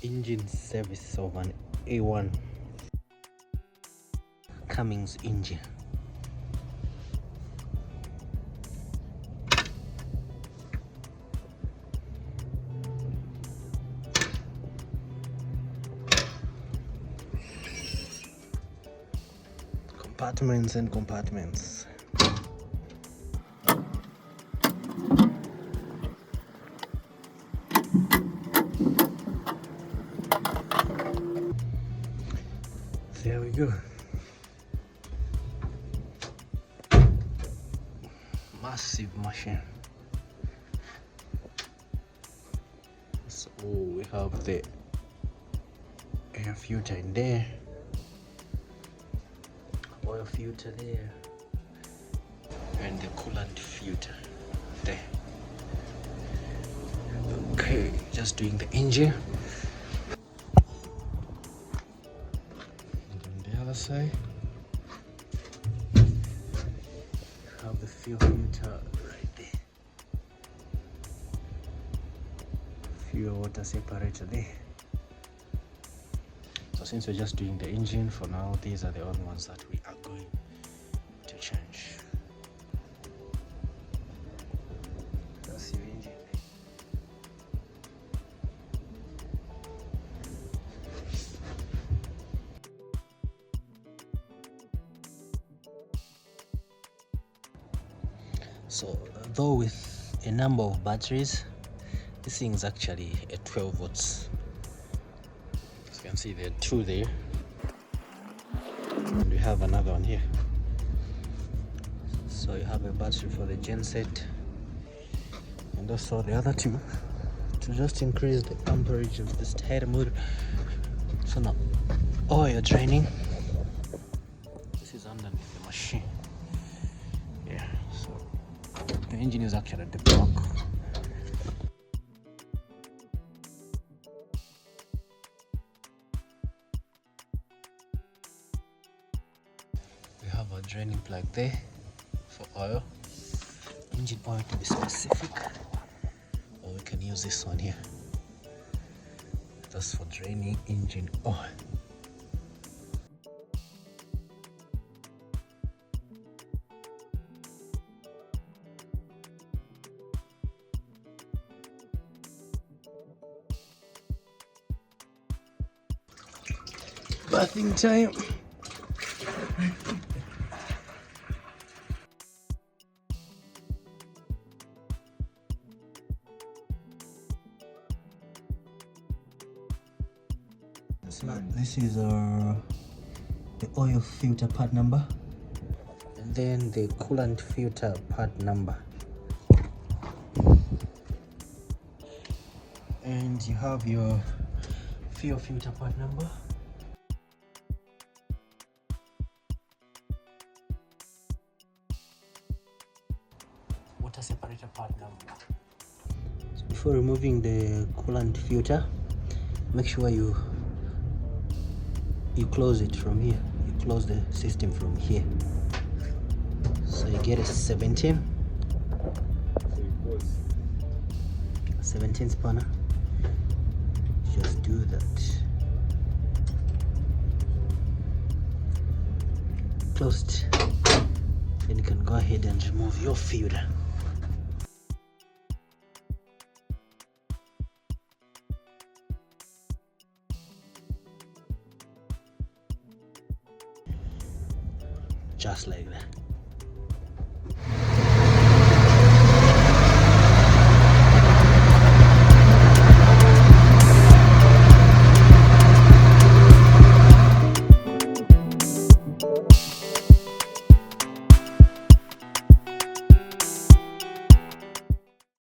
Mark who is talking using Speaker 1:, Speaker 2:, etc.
Speaker 1: Engine service of an A1 Cummins engine. Compartments and compartments. There we go. Massive machine. So we have the air filter in there, oil filter there, and the coolant filter there. Okay, just doing the engine. Side have the fuel filter right there, fuel water separator there. So since we're just doing the engine for now, these are the only ones that we are going to change. That's your engine. So though with a number of batteries, this thing is actually a 12 volts. As you can see, there are two there, and we have another one here. So you have a battery for the genset, and also the other two to just increase the amperage of the starter motor. So now oil draining. This is underneath the machine. Yeah, so the engine is actually at the back. We have a draining plug there for oil, engine oil to be specific, or we can use this one here. That's for draining engine oil. Bathing time. So this is the oil filter part number, and then the coolant filter part number, and you have your fuel filter part number. Water separator part number. So before removing the coolant filter, make sure you close it from here. You close the system from here. So you get a 17 spanner. Just do that. Closed. Then you can go ahead and remove your filter. Just like that.